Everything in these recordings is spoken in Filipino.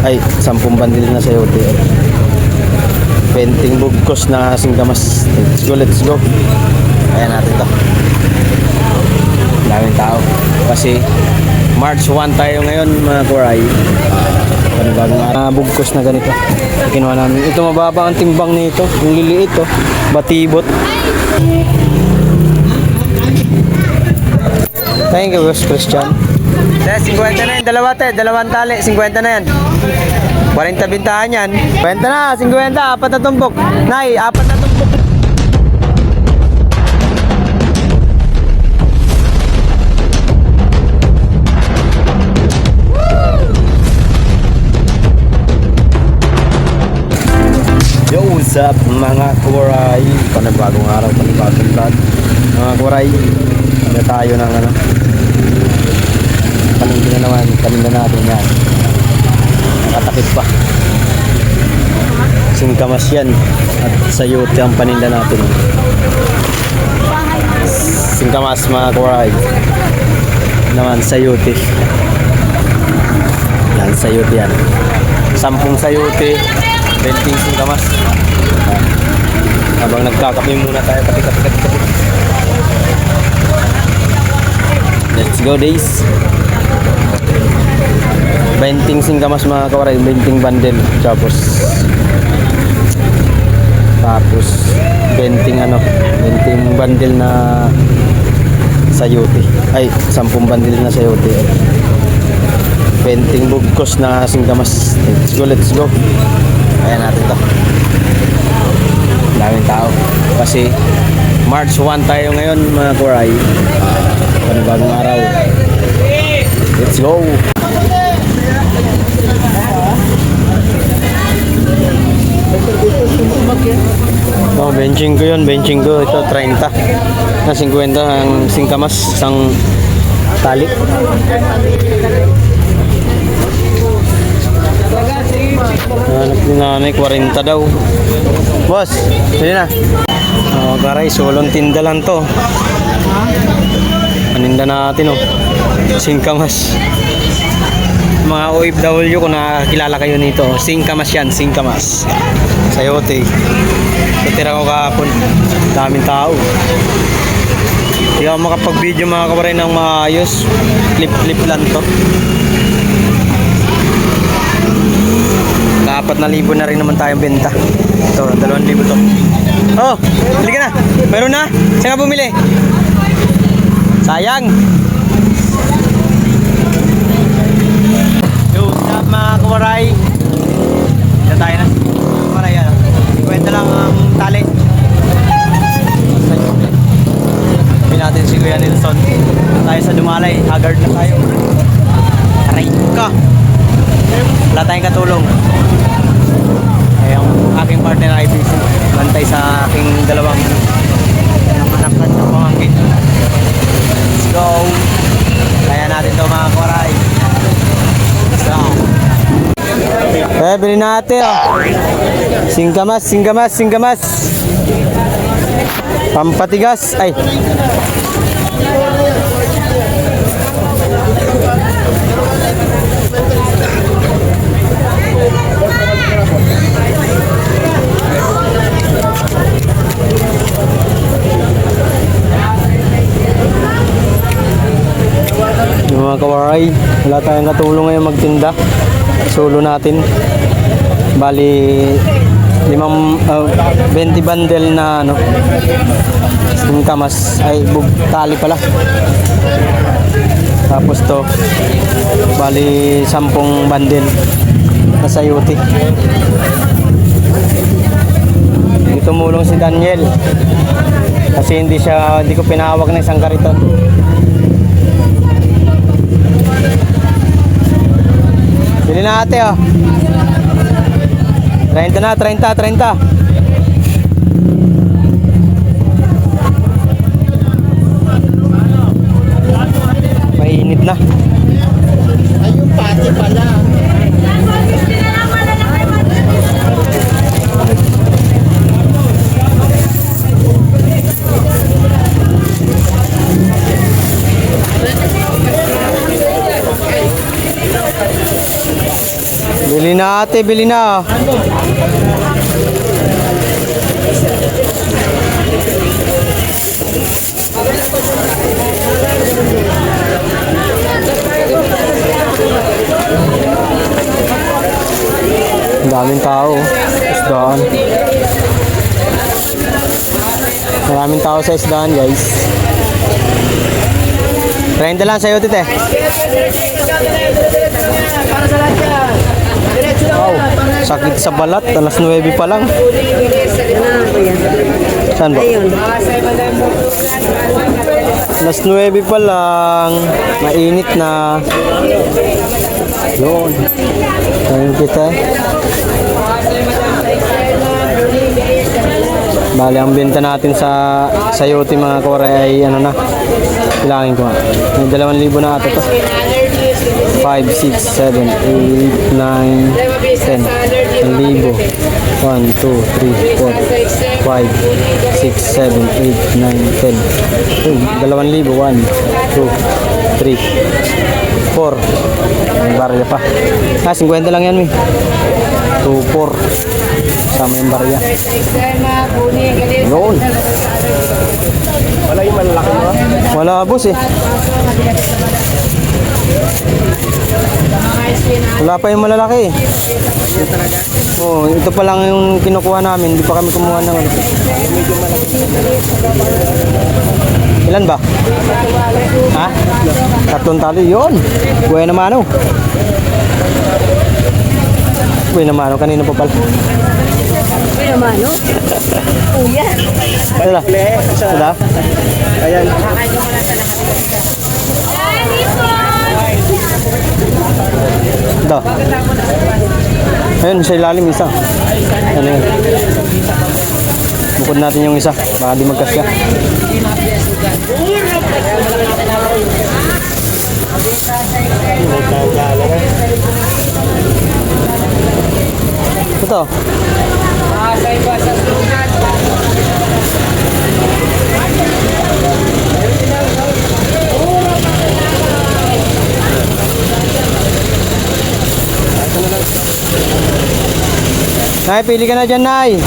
Ay, 10 bandil na sayote. Penting bugkos na singkamas. Let's go, let's go. Ayan natin to. Daming tao. Kasi March 1 tayo ngayon mga kuray. Bagong bugkos na ganito. Kinuha namin. Ito mababa ang timbang nito. Yung liliit to. Batibot. Thank you, Boss Christian. 50 na yan. Dalawang tali. 50 na yan. 40 bintahan yan. 50 na. 50. Apat na tumpok. Nay, apat na tumpok. Yo, what's up mga kuray? Panibagong araw, panibagong vlog. Mga kuray, na tayo ng ano, paninda na naman, paninda natin yan. Nakatakip pa. Singkamas yan. At sayote ang paninda natin. Singkamas mga kuray. Naman sayote. Yan, sayote yan. 10 sayote. 20 singkamas. Habang nagkakape muna tayo, kape. Let's go days. 20 singkamas mga kawaray, 20 bundle. Tapos 20 bundle na sayote. Ay, 10 bundle na sayote. 20 bugkos na singkamas. Let's go. Ayan natin to. Daming tao. Kasi March 1 tayo ngayon mga kuray. Bagong araw. Let's go. Oh, benching ko yun. Benching ko. Ito 30. Na 50 ang singkamas. Isang tali. Hanap ni nanay 40 daw. Boss, sige na. Oh, karay, sulong tinda lang to. Paninda natin oh. Singkamas. Mga OFW kung nakakilala kayo nito, singkamas yan, singkamas. Sayote. Natira ko kahapon. Daming tao. Hindi ako makapag-video mga kabaray ng maayos. Clip lang to. 4,000 na rin naman tayong benta. Ito, 2,000 to. Oh, bili ka na. Meron na. Saan ka bumili? Sayang. Yo, what's up mga kawaray? Dito tayo na. Kawaray yan. Kwenta lang ang tali. Sabi natin si Kuya Nelson. Tayo sa Dumalay. Haggard na tayo. Aray ka. Wala tayong katulong. Ay, ang aking partner ay busy. Bantay sa aking dalawang anak at pamangkin. Let's go. Kaya natin ito mga koray. Let's go. Bili natin oh. Singkamas. Pampatigas. Ay. Mga kawaray, wala tayong katulong ngayon magtinda. Solo natin. Bali 20 bundle na ano, singkamas. Ay, tali pala. Tapos to bali 10 bundle na sayote. Tumulong si Daniel kasi hindi ko pinahawak ng isang kariton. Bili na ate oh. 30 na, 30. Mainit na. Ayun pati pala. Bili na ate, bili na. Ang daming tao. Isdaan. Maraming tao sa isdaan, guys. 30 lang sa'yo, tite. Wow, sakit sa balat. Alas 9 pa lang. Saan ba? Alas 9 pa lang. Mainit na. Yun. Ayun kita. Bali, ang benta natin sa sayote mga kore ay ano na. Bilangin ko nga. May 2,000 na ata to. 5, 6, 7, 8, 9, 10. 1,000. 1, 2, 3, 4, 5, 6, 7, 8, 9, 10. 2,000. 1, 2, 3, 4. May barya pa. 50 lang yan, mi. 2, 4. Sama yung barya. Noon. Wala yung malaki mo? Wala, boss eh. Wala pa yung malalaki. Oh, ito pa lang yung kinukuha namin. Hindi pa kami kumuha ng ano. Ilan ba? Ha? 3 tali. Yun. Buhay naman oh. Buhay naman oh. Kanina pa pala. Buhay naman oh. Kuya. Sila? Sila? Ayan. Ito. Ayun, sa ilalim isa. Ano yun? Bukod natin yung isa. Baka di magkasya. Ito. Nay, pili ka na dyan, Nay.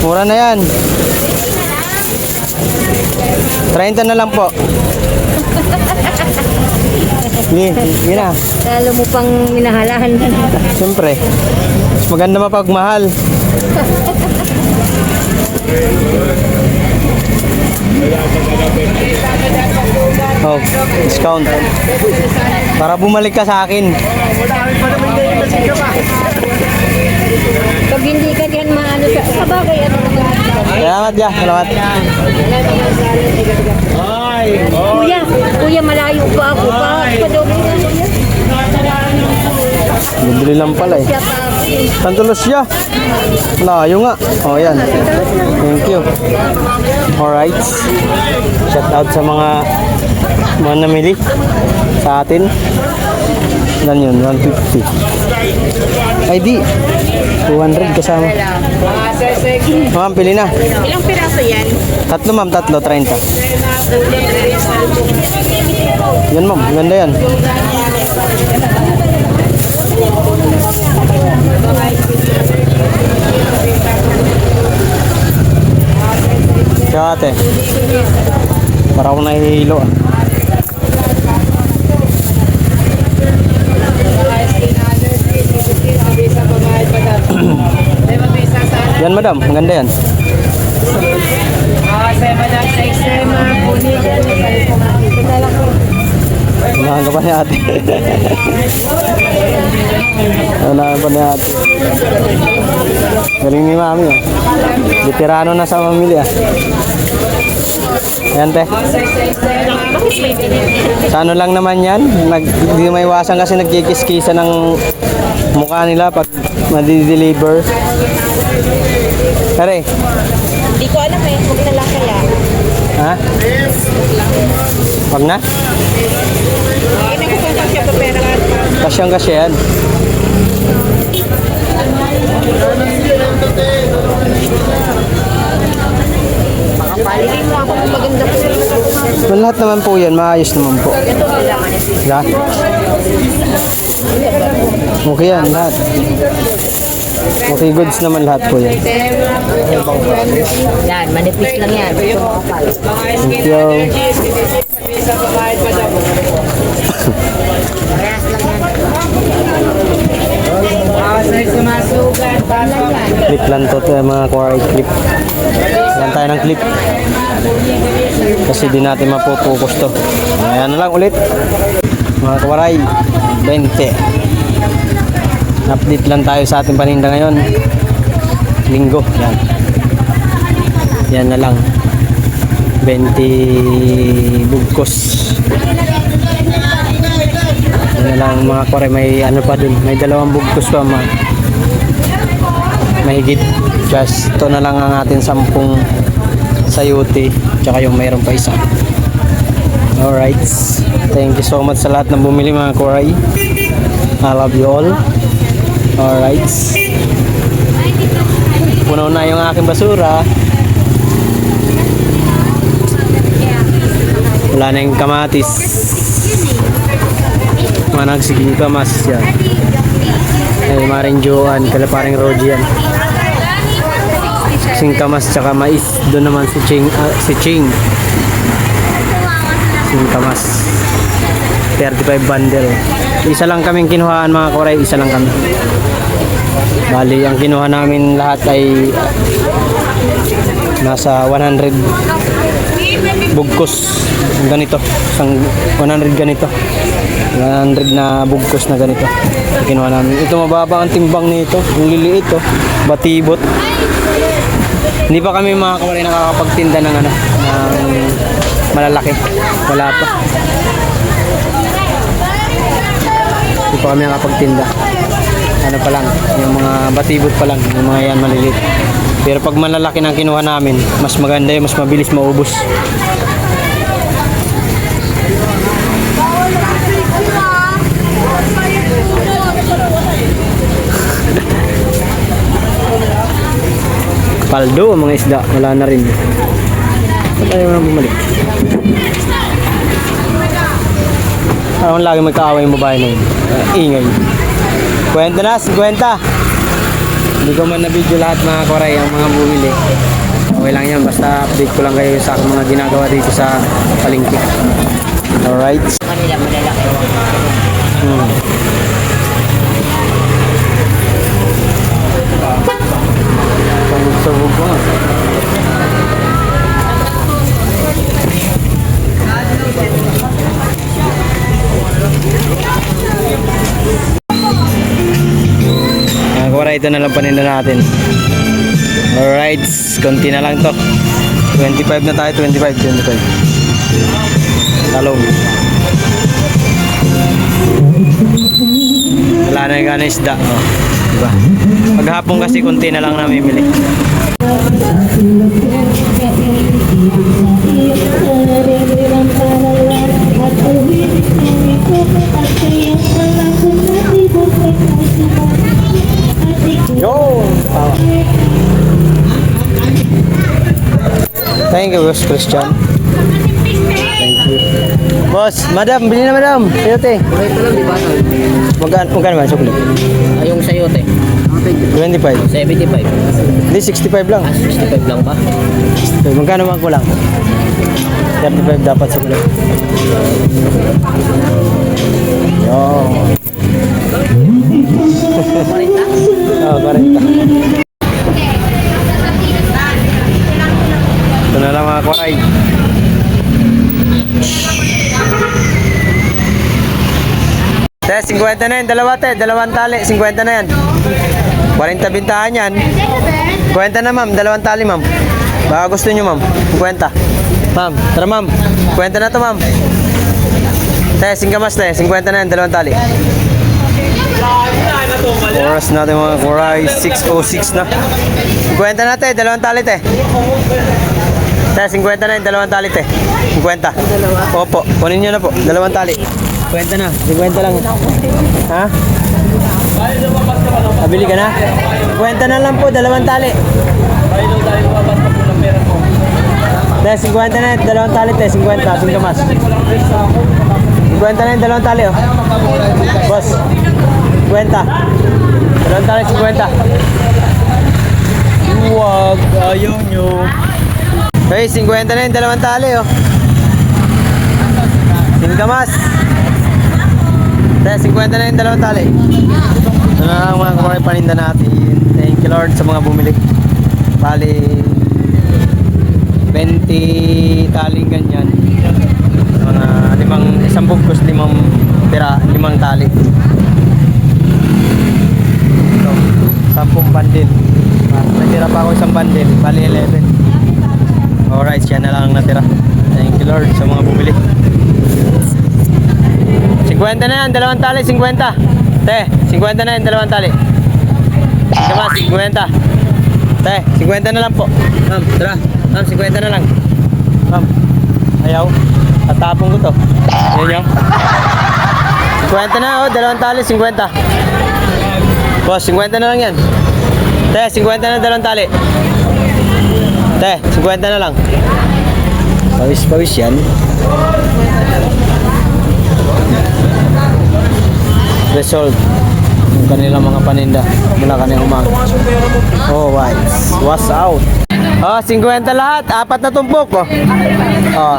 Mura na yan. 30 na lang po. Sige, sige na. Lalo mo pang minahalahan. Siyempre. Mas maganda mapagmahal. Oh, discount. Para bumalik ka sa akin. Pag hindi ka diyan maano sa bagay, ano naman. Salamat ya, salamat. Kuya, malayo pa ako pa. Padobi na kuya. Bibili lang pala eh. Siya pa ako. Tantulos siya. Layo nga. Oh, yan. Thank you. Alright. Shout out sa mga namili sa atin. Ilan yun? 150. Ay di. 200 kasama. Ma'am, pili na. Ilang piraso yan? 3 ma'am, 3, 30. Yan ma'am, ganda yan. Kaya ate, para akong nahihilo ah. Yan madam, ang ganda yan. Unahan ka pa ni ate. Unahan pa ni ate. Galing ni mami ah. Veterano na sa pamilya. Yan te. Sa ano lang naman yan. Hindi may iwasan kasi nagkikis-kisa ng mukha nila pag madi-deliver. Pare. Hindi ko alam eh. Huwag na lang kaya. Ha? Wag na? Hindi ko kung kasya pa pera. Kasyang kasya yan. Palilin mo ako kung maganda po. Lahat naman po yan, maayos naman po. Ito kailangan. Yeah. Okay yan, lahat. Okay goods naman lahat po yan. Yan, manipis lang yan. Thank you. Parehas lang yan. Clip lang to, mga quarry clip. Yan tayo ng clip. Kasi di natin mapupokus to. Ayan na lang ulit. Mga kawaray, 20. Update lang tayo sa ating paninda ngayon. Linggo. Yan. Yan na lang. 20 bugkos. Yan na lang mga kawaray. May ano pa dun. May 2 bugkos pa. Mahigit. Just ito na lang ang ating 10 sayote. Tsaka yung mayroon pa isa. Alright. Thank you so much sa lahat ng bumili mga kuray. I love you all. Alright. Puno na yung aking basura. Wala na yung kamatis. Managsigi kamas yan. Ay maring Joan, kalaparing Roji yan. Singkamas tsaka mais. Doon naman si Ching. Singkamas. 35 bundle. Isa lang kaming kinuhaan mga kuray. Isa lang kami. Bali, ang kinuha namin lahat ay nasa 100 bugkos. Ganito. Isang 100 ganito. 100 na bugkos na ganito. Kinuha namin. Ito mababa ang timbang nito. Ang liliit to. Batibot. Hindi pa kami mga kawaray nakakapagtinda ng ng malalaki. Wala pa. Hindi pa kami nakapagtinda. Ano pa lang, yung mga batibot pa lang, yung mga yan maliliit. Pero pag malalaki ng kinuha namin, mas maganda yun, mas mabilis maubos. Paldo ang mga isda, wala na rin. Saan tayo na bumalik? Parang lagi magkaaway yung babae na yun. Ingay. Kwenta na, 50. Hindi ko man na-video lahat mga koray, ang mga bumili. Okay lang yan, basta update ko lang kayo sa mga ginagawa dito sa palengke. Alright. Kanila malalaki. Sabog ko nga. Ito na lang paninda natin. Alright, konti na lang to. 25 na tayo, 25. Talong. Wala na yung isda. Oh, diba? Paghapon kasi konti na lang namimili. Yo! Thank you, Boss Christian. Thank you. Boss, madam, bili na madam. Sayote. Magkano ba sukli? Yung sayote. 25. 75. Hindi, 65 lang. 65 lang ba? Magkano man ko lang? 35 dapat sukli. Yo. 40? Oh, 40. Ito na lang mga kwaray. Te, 50 na yan. Dalawa te. Dalawang tali. 50 na yan. 40 bintahan yan. 50 na ma'am. Dalawang tali ma'am. Baka gusto nyo ma'am. 50. Ma'am. Tara ma'am. 50 na to ma'am. Te, singkamas te. 50 na yan. Dalawang tali. Oras natin mga kuray, 6:06 na. 50 na te, dalawang tali te. Te, 50 na yung dalawang tali te. 50. Opo, kunin nyo na po, dalawang tali. 50 na, 50 lang. Ha? Pabili ka na? 50 na lang po, dalawang tali. Te, 50 na yung dalawang tali te, 50, singkamas. 50 na yung dalawang tali oh. Boss. Dalawang tali, 50. Huwag, ayaw nyo. Okay, 50 na yung dalawang tali, oh. Singkamas. 50 na yung dalawang tali. Ito na ang mga kumakain paninda natin. Thank you Lord sa mga bumili. Bali 20 taling ganyan. Mga isang bugkos, 5 tira, 5 tali. Ito, 10 bandil. Natira pa ako isang bandil, bali 11. Alright, siya na lang ang natira. Thank you Lord sa mga bumili. 50 na yan, dalawang tali, 50. 50 na yan, dalawang tali. Mas, 50. 50 na lang po. Ma'am, tara. Ma'am, 50 na lang. Ma'am, ayaw. Tatapon ko to. Yan yun. 50 na, oh, dalawang tali, 50. Boss, 50 na lang yan. 50 na dalawang tali. 50 na lang. Pawis yan. Result yung kanilang mga paninda mula kanina umaga. Oh, right. What's out? Oh, 50 lahat. 4 na tumpok. Oh.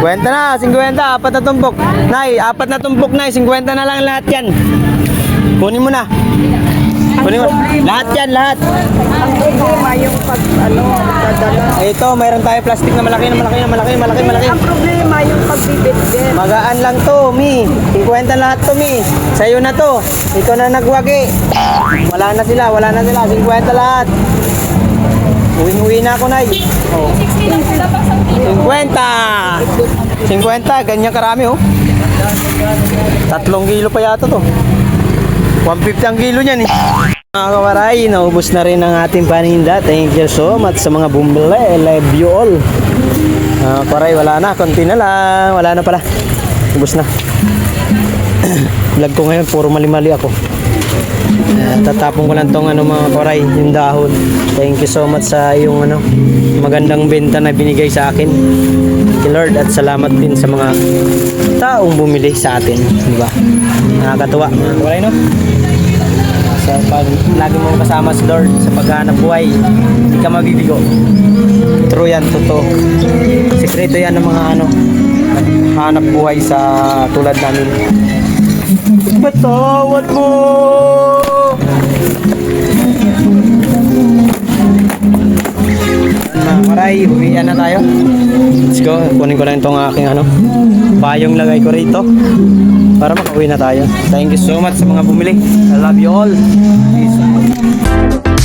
50 na, 50. 4 na tumpok. Nay, 4 na tumpok, Nay. 50 na lang lahat yan. Kunin mo na. Kunin mo. Lahat yan, lahat. Ang problema yung pagdadala. Ito, mayroon tayo plastic na malaki. Ang problema yung pagbibitbit. Magaan lang to, Mi. 50 lahat to, Mi. Sa'yo na to. Ikaw na nagwagi. Wala na sila. 50 lahat. Uwing-uwi na ako, Nay. Oh. 50! 50, ganyan karami, oh. 3 kilo pa yata to. 150 ang kilo niyan, eh. Mga kawaray, naubos na rin ang ating paninda. Thank you so much sa mga bumili. I love you all. Kawaray, wala na. Konti na lang. Wala na pala. Ubos na. Vlog ko ngayon, puro mali-mali ako. Tatapon ko lang tong mga kawaray, yung dahon. Thank you so much sa yung magandang benta na binigay sa akin. Thank you Lord, at salamat din sa mga taong bumili sa atin, di ba? Nakakatuwa mga kawaray, no? Sa pag lagi mong kasama si Lord sa paghahanap buhay, hindi ka mabibigo. True yan, totoo. Sekreto yan ng mga hanap buhay sa tulad namin. Patawad mo! Mga karay, uwian na tayo. Let's go. Kunin ko lang itong aking bayong lagay ko rito para makauwi na tayo. Thank you so much sa mga bumili. I love you all. Peace out.